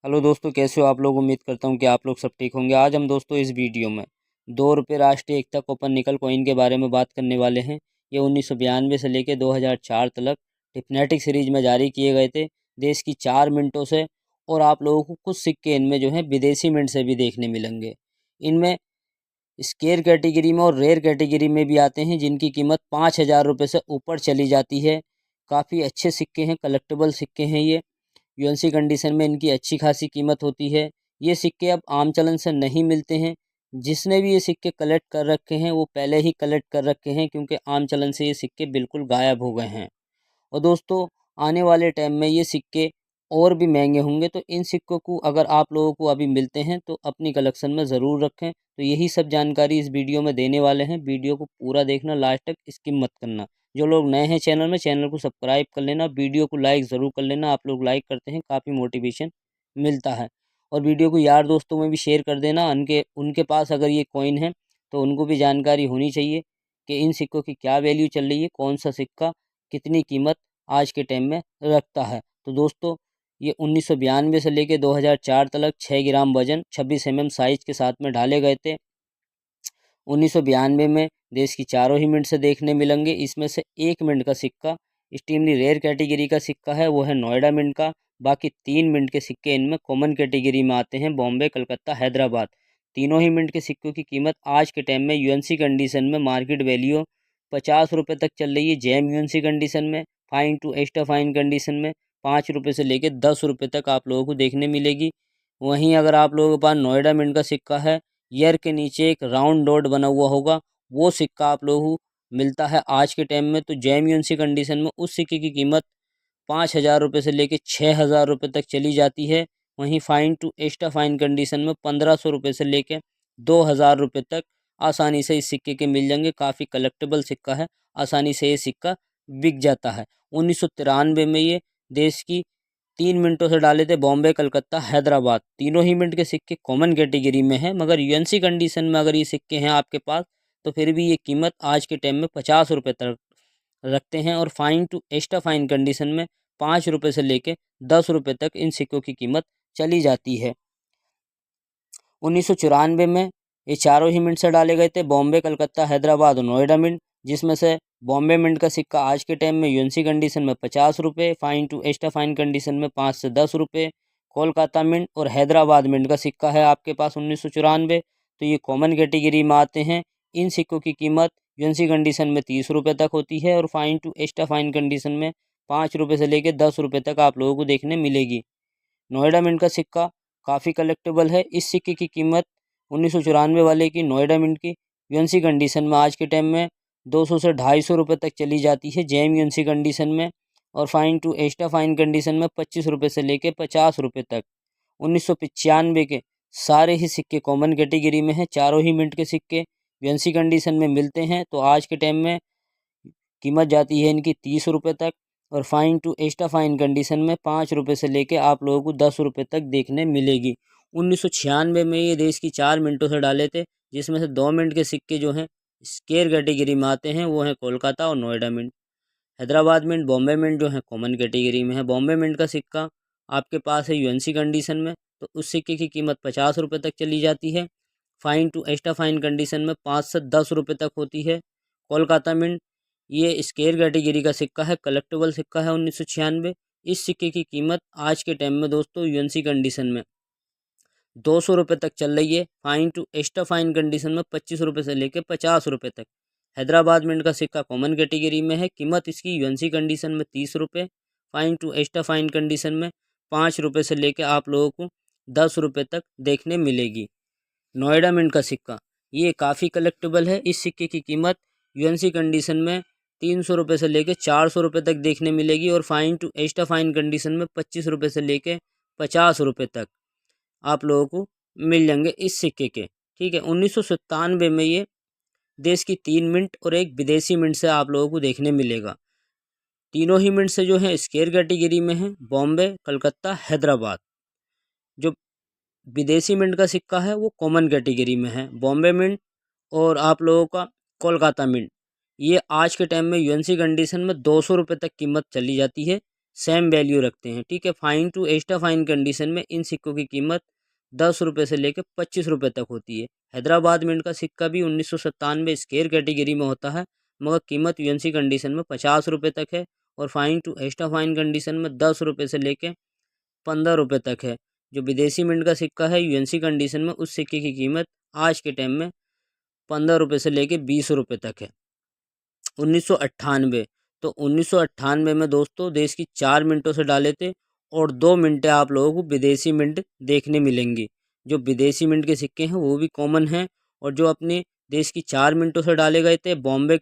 Hello दोस्तों, कैसे हो आप लोग। उम्मीद करता हूँ कि आप लोग सब ठीक होंगे। आज हम दोस्तों इस वीडियो में 2 रुपये राष्ट्रीय एकता कॉपर निकल कॉइन के बारे में बात करने वाले हैं। ये 1992 से लेकर 2004 तक टिफनेटिक सीरीज में जारी किए गए थे देश की 4 मिनटों से। और आप लोगों को कुछ सिक्के इनमें जो हैं विदेशी मिंट से भी देखने मिलेंगे। इनमें स्केयर कैटेगरी में और रेयर कैटेगरी में भी आते हैं, जिनकी कीमत 5,000 रुपये से ऊपर चली जाती है। काफ़ी अच्छे सिक्के हैं, कलेक्टेबल सिक्के हैं ये। यूएनसी कंडीशन में इनकी अच्छी खासी कीमत होती है। ये सिक्के अब आम चलन से नहीं मिलते हैं। जिसने भी ये सिक्के कलेक्ट कर रखे हैं वो पहले ही कलेक्ट कर रखे हैं, क्योंकि आम चलन से ये सिक्के बिल्कुल गायब हो गए हैं। और दोस्तों, आने वाले टाइम में ये सिक्के और भी महंगे होंगे, तो इन सिक्कों को अगर आप लोगों को अभी मिलते हैं तो अपनी कलेक्शन में ज़रूर रखें। तो यही सब जानकारी इस वीडियो में देने वाले हैं। वीडियो को पूरा देखना, लास्ट तक स्किप मत करना। जो लोग नए हैं चैनल में, चैनल को सब्सक्राइब कर लेना, वीडियो को लाइक ज़रूर कर लेना। आप लोग लाइक करते हैं, काफ़ी मोटिवेशन मिलता है। और वीडियो को यार दोस्तों में भी शेयर कर देना। उनके उनके पास अगर ये कॉइन है तो उनको भी जानकारी होनी चाहिए कि इन सिक्कों की क्या वैल्यू चल रही है, कौन सा सिक्का कितनी कीमत आज के टाइम में रखता है। तो दोस्तों, ये 1992 से लेकर 2004 तक 6 ग्राम वजन 26 mm साइज के साथ में ढाले गए थे। 1992 में देश की चारों ही मिनट से देखने मिलेंगे। इसमें से 1 मिनट का सिक्का एक्सट्रीमली रेयर कैटेगरी का सिक्का है, वो है नोएडा मिंट का। बाकी 3 मिनट के सिक्के इनमें कॉमन कैटेगरी में आते हैं, बॉम्बे, कलकत्ता, हैदराबाद। तीनों ही मिनट के सिक्कों की कीमत आज के टाइम में यूएनसी कंडीशन में मार्केट वैल्यू 50 रुपये तक चल रही है। जैम यूएनसी कंडीशन में, fine to extra fine condition में 5 रुपये से लेकर 10 रुपये तक आप लोगों को देखने मिलेगी। वहीं अगर आप लोगों के पास नोएडा मिंट का सिक्का है, ईयर के नीचे एक राउंड डॉट बना हुआ होगा, वो सिक्का आप लोगों को मिलता है आज के टाइम में, तो जैम यूएनसी कंडीशन में उस सिक्के की कीमत 5,000 रुपये से लेकर 6,000 रुपये तक चली जाती है। वहीं fine to extra fine condition में 1,500 रुपये से लेकर 2,000 रुपये तक आसानी से इस सिक्के के मिल जाएंगे। काफ़ी कलेक्टेबल सिक्का है, आसानी से ये सिक्का बिक जाता है। 1993 में ये देश की 3 मिनटों से डाले थे, बॉम्बे, कलकत्ता, हैदराबाद। तीनों ही मिनट के सिक्के कॉमन कैटेगरी में हैं, मगर यूएनसी कंडीशन में अगर ये सिक्के हैं आपके पास तो फिर भी ये कीमत आज के टाइम में 50 रुपये तक रखते हैं। और fine to extra fine condition में 5 रुपये से लेके 10 रुपये तक इन सिक्कों की कीमत चली जाती है। 1994 में ये चारों ही मिंट से डाले गए थे, बॉम्बे, कलकत्ता, हैदराबाद और नोएडा मिंट। जिसमें से बॉम्बे मिंट का सिक्का आज के टाइम में यूएनसी कंडीशन में 50 रुपये, fine to extra fine condition में 5 से 10 रुपये। कोलकाता मिंट और हैदराबाद मिंट का सिक्का है आपके पास 1994, तो ये कॉमन कैटेगरी में आते हैं। इन सिक्कों की कीमत यूएनसी कंडीशन में 30 रुपये तक होती है, और fine to extra fine condition में 5 रुपये से लेकर 10 रुपये तक आप लोगों को देखने मिलेगी। नोएडा मिंट का सिक्का काफ़ी कलेक्टेबल है। इस सिक्के की कीमत 1994 वाले की, नोएडा मिंट की, यूएनसी कंडीशन में आज के टाइम में 200 से 250 रुपये तक चली जाती है, जेम यूएनसी कंडीशन में। और fine to extra fine condition में 25 रुपये से लेकर 50 रुपये तक। 1995 के सारे ही सिक्के कॉमन कैटेगरी में हैं। चारों ही मिंट के सिक्के यूएनसी कंडीशन में मिलते हैं, तो आज के टाइम में कीमत जाती है इनकी 30 रुपये तक। और fine to extra fine condition में 5 रुपये से लेके आप लोगों को 10 रुपये तक देखने मिलेगी। 1996 में ये देश की 4 मिनटों से डाले थे, जिसमें से 2 मिनट के सिक्के जो हैं स्केयर कैटेगरी में आते हैं, वो हैं कोलकाता और Noida mint. Hyderabad mint, Bombay mint जो है कॉमन कैटेगरी में है। बॉम्बे मिंट का सिक्का आपके पास है यूएनसी कंडीशन में, तो उस सिक्के की कीमत 50 रुपये तक चली जाती है। Fine to extra fine condition में 5 से 10 रुपये तक होती है। कोलकाता मिंट ये स्केयर कैटेगरी का सिक्का है, कलेक्टेबल सिक्का है 1996। इस सिक्के की कीमत आज के टाइम में दोस्तों यूएनसी कंडीशन में 200 रुपये तक चल रही है। Fine to extra fine condition में 25 रुपये से लेकर 50 रुपये तक। हैदराबाद मिंट का सिक्का कॉमन कैटेगरी में है, कीमत इसकी यूएनसी कंडीशन में 30 रुपये, fine to extra fine condition में 5 रुपये से लेकर आप लोगों को 10 रुपये तक देखने मिलेगी। नोएडा मिंट का सिक्का ये काफ़ी कलेक्टेबल है। इस सिक्के की कीमत यूएनसी कंडीशन में 300 रुपये से लेकर 400 रुपये तक देखने मिलेगी, और fine to extra fine condition में 25 रुपये से लेकर 50 रुपये तक आप लोगों को मिल जाएंगे इस सिक्के के। ठीक है। 1997 में ये देश की 3 मिनट और एक विदेशी मिंट से आप लोगों को देखने मिलेगा। तीनों ही मिंट से जो है स्केयर कैटेगरी में है, बॉम्बे, कलकत्ता, हैदराबाद। जो विदेशी मिंट का सिक्का है वो कॉमन कैटेगरी में है, बॉम्बे मिंट और आप लोगों का कोलकाता मिंट। ये आज के टाइम में यूएनसी कंडीशन में 200 रुपये तक कीमत चली जाती है। सेम वैल्यू रखते हैं। ठीक है, fine to extra fine condition में इन सिक्कों की कीमत 10 रुपये से लेकर 25 रुपये तक होती है। हैदराबाद मिंट का सिक्का भी 1997 स्केयर कैटेगरी में होता है, मगर कीमत यूएनसी कंडीशन में 50 रुपये तक है, और fine to extra fine condition में 10 रुपये से लेकर 15 रुपये तक है। जो विदेशी मिंट का सिक्का है यूएनसी कंडीशन में, उस सिक्के की कीमत आज के टाइम में 15 रुपये से लेकर 20 रुपये तक है। 1998, तो 1998 में दोस्तों देश की 4 मिनटों से डाले थे, और 2 मिनटें आप लोगों को विदेशी मिंट देखने मिलेंगी। जो विदेशी मिंट के सिक्के हैं वो भी कॉमन हैं, और जो अपने देश की 4 मिनटों से डाले गए थे, बॉम्बे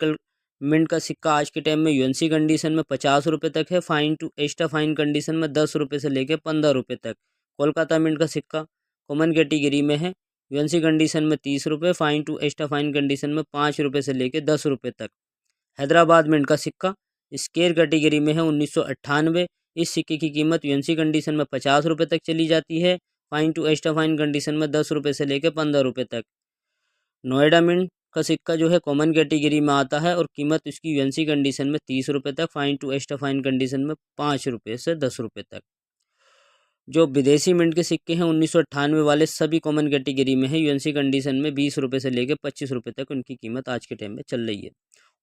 मिंट का सिक्का आज के टाइम में यूएनसी कंडीशन में 50 रुपये तक है, fine to extra fine condition में 10 रुपये से लेकर 15 रुपये तक। कोलकाता मिंट का सिक्का कॉमन कैटेगरी में है, यूएनसी कंडीशन में 30 रुपये, fine to extra fine condition में 5 रुपये से लेकर 10 रुपये तक। हैदराबाद मिंट का सिक्का स्केयर कैटेगरी में है 1998। इस सिक्के की कीमत यूएनसी कंडीशन में 50 रुपये तक चली जाती है, fine to extra fine condition में 10 रुपये से लेकर 15 रुपये तक। नोएडा मिंट का सिक्का जो है कॉमन कैटेगरी में आता है, और कीमत इसकी यूएनसी कंडीशन में 30 रुपये तक, fine to extra fine condition में 5 रुपये से 10 रुपये तक। जो विदेशी मिंट के सिक्के हैं 1998 वाले, सभी कॉमन कैटेगरी में है, यूएनसी कंडीशन में 20 रुपये से लेकर 25 रुपये तक उनकी कीमत आज के टाइम में चल रही है।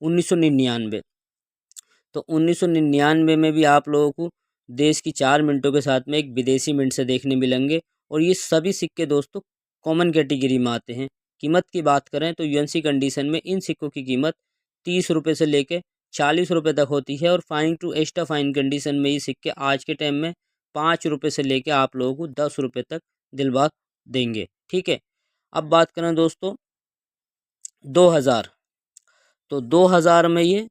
1999, तो 1999 में भी आप लोगों को देश की 4 मिनटों के साथ में एक विदेशी मिंट से देखने मिलेंगे, और ये सभी सिक्के दोस्तों कॉमन कैटेगरी में आते हैं। कीमत की बात करें तो यूएनसी कंडीशन में इन सिक्कों की कीमत 30 रुपये से लेकर 40 रुपये तक होती है, और fine to extra fine condition में ये सिक्के आज के टाइम में 5 रुपये से लेकर आप लोगों को 10 रुपये तक दिलवा देंगे। ठीक है, अब बात करें दोस्तों 2000, तो 2000 में ये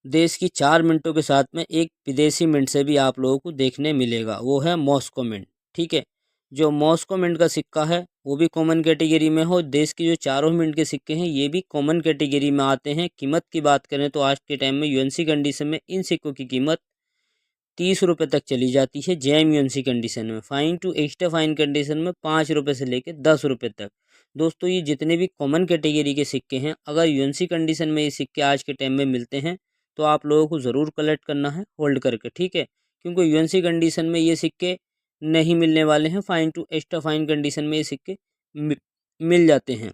देश की 4 मिनटों के साथ में एक विदेशी मिंट से भी आप लोगों को देखने मिलेगा, वो है मॉस्को मिंट। ठीक है, जो मॉस्को मिंट का सिक्का है वो भी कॉमन कैटेगरी में हो। देश के जो चारों मिंट के सिक्के हैं ये भी कॉमन कैटेगरी में आते हैं। कीमत की बात करें तो आज के टाइम में यूएनसी कंडीशन में इन सिक्कों की कीमत 30 रुपये तक चली जाती है जेम यूएनसी कंडीशन में, fine to extra fine condition में 5 रुपये से लेकर 10 रुपये तक। दोस्तों ये जितने भी कॉमन कैटेगरी के सिक्के हैं, अगर यूएनसी कंडीशन में ये सिक्के आज के टाइम में मिलते हैं तो आप लोगों को ज़रूर कलेक्ट करना है होल्ड करके। ठीक है, क्योंकि यूएनसी कंडीशन में ये सिक्के नहीं मिलने वाले हैं, fine to extra fine condition में ये सिक्के मिल जाते हैं।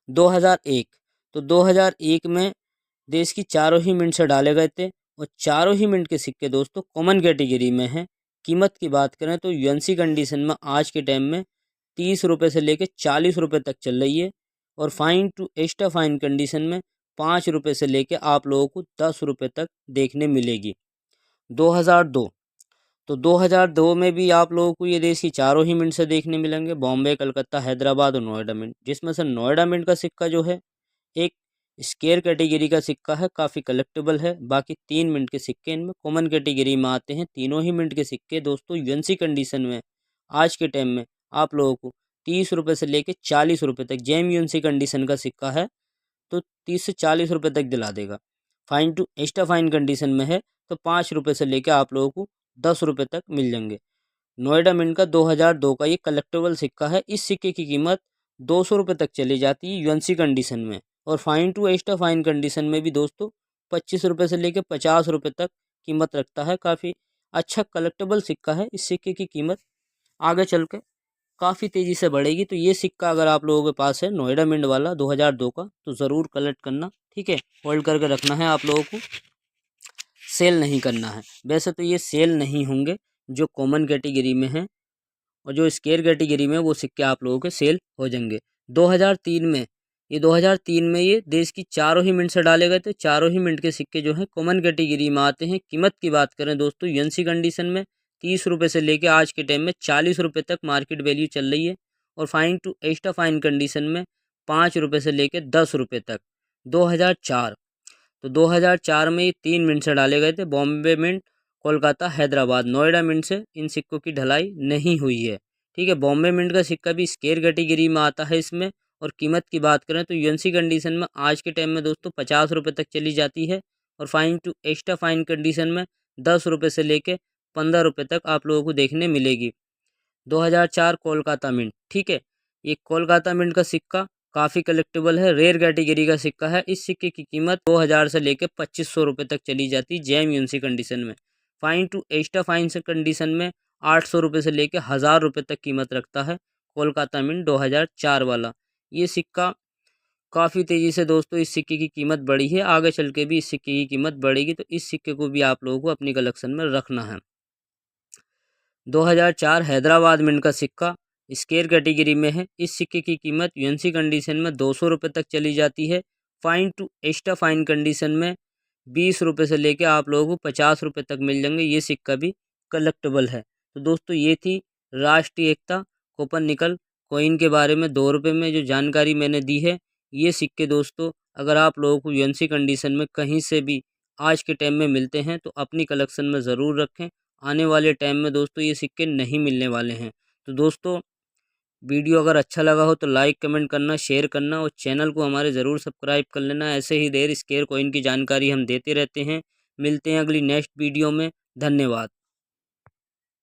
2001, तो 2001 में देश की चारों ही मिंट से डाले गए थे, और चारों ही मिंट के सिक्के दोस्तों कॉमन कैटेगरी में हैं। कीमत की बात करें तो यूएनसी कंडीशन में आज के टाइम में 30 रुपये से लेकर 40 रुपये तक चल रही है, और fine to extra fine condition में 5 रुपये से लेकर आप लोगों को 10 रुपये तक देखने मिलेगी। 2002, तो 2002 में भी आप लोगों को ये देश की चारों ही मिंट से देखने मिलेंगे, बॉम्बे, कलकत्ता, हैदराबाद और नोएडा मिंट, जिसमें से नोएडा मिंट का सिक्का जो है एक स्केयर कैटेगरी का सिक्का है, काफ़ी कलेक्टेबल है। बाकी 3 मिंट के सिक्के इनमें कॉमन कैटेगरी में आते हैं। तीनों ही मिंट के सिक्के दोस्तों यूएनसी कंडीशन में आज के टाइम में आप लोगों को 30 रुपये से लेकर 40 रुपये तक, जेम यूएनसी कंडीशन का सिक्का है तो 30 से 40 रुपये तक दिला देगा। Fine to extra fine condition में है तो 5 रुपये से लेकर आप लोगों को 10 रुपये तक मिल जाएंगे। नोएडा मिंट का 2002 का ये कलेक्टेबल सिक्का है। इस सिक्के की कीमत 200 रुपये तक चली जाती है यूएनसी कंडीशन में, और fine to extra fine condition में भी दोस्तों 25 रुपये से लेकर 50 रुपये तक कीमत रखता है। काफ़ी अच्छा कलेक्टेबल सिक्का है। इस सिक्के की कीमत आगे चल के काफ़ी तेज़ी से बढ़ेगी। तो ये सिक्का अगर आप लोगों के पास है नोएडा मिंट वाला 2002 का, तो ज़रूर कलेक्ट करना। ठीक है, होल्ड करके रखना है आप लोगों को, सेल नहीं करना है। वैसे तो ये सेल नहीं होंगे, जो कॉमन कैटेगरी में हैं और जो स्केयर कैटेगरी में वो सिक्के आप लोगों के सेल हो जाएंगे। 2003 में ये देश की चारों ही मिंट से डाले गए थे। चारों ही मिंट के सिक्के जो हैं कॉमन कैटेगरी में आते हैं। कीमत की बात करें दोस्तों यूएनसी कंडीशन में 30 रुपये से लेकर आज के टाइम में 40 रुपये तक मार्केट वैल्यू चल रही है, और fine to extra fine condition में 5 रुपये से लेकर 10 रुपये तक। 2004, तो 2004 में ये 3 मिंट से डाले गए थे। बॉम्बे मिंट, कोलकाता, हैदराबाद, नोएडा मिंट से इन सिक्कों की ढलाई नहीं हुई है। ठीक है, बॉम्बे मिंट का सिक्का भी स्केयर कैटेगरी में आता है इसमें, और कीमत की बात करें तो यूएनसी कंडीशन में आज के टाइम में दोस्तों 50 रुपये तक चली जाती है, और fine to extra fine condition में 10 रुपये से लेकर 15 रुपये तक आप लोगों को देखने मिलेगी। 2004 कोलकाता मिंट, ठीक है, ये कोलकाता मिंट का सिक्का काफ़ी कलेक्टेबल है, रेयर कैटेगरी का सिक्का है। इस सिक्के की कीमत 2000 से लेकर 2500 रुपये तक चली जाती है जेम यूएनसी कंडीशन में। फाइन टू एक्स्ट्रा फाइन से कंडीशन में 800 रुपये से लेकर 1000 रुपये तक कीमत रखता है कोलकाता मिंट 2004 वाला। ये सिक्का काफ़ी तेज़ी से दोस्तों इस सिक्के की कीमत बढ़ी है, आगे चल के भी इस सिक्के की कीमत बढ़ेगी, तो इस सिक्के को भी आप लोगों को अपनी कलेक्शन में रखना है। 2004 हैदराबाद मिंट का सिक्का स्केयर कैटेगरी में है। इस सिक्के की कीमत यूएनसी कंडीशन में 200 रुपये तक चली जाती है। Fine to extra fine condition में 20 रुपये से लेकर आप लोगों को 50 रुपये तक मिल जाएंगे। ये सिक्का भी कलेक्टेबल है। तो दोस्तों ये थी राष्ट्रीय एकता कूपन निकल कॉइन के बारे में 2 रुपये में जो जानकारी मैंने दी है। ये सिक्के दोस्तों अगर आप लोगों को यूएनसी कंडीशन में कहीं से भी आज के टाइम में मिलते हैं तो अपनी कलेक्शन में ज़रूर रखें। आने वाले टाइम में दोस्तों ये सिक्के नहीं मिलने वाले हैं। तो दोस्तों वीडियो अगर अच्छा लगा हो तो लाइक कमेंट करना, शेयर करना और चैनल को हमारे ज़रूर सब्सक्राइब कर लेना। ऐसे ही देर स्केयर कॉइन की जानकारी हम देते रहते हैं। मिलते हैं अगली नेक्स्ट वीडियो में। धन्यवाद।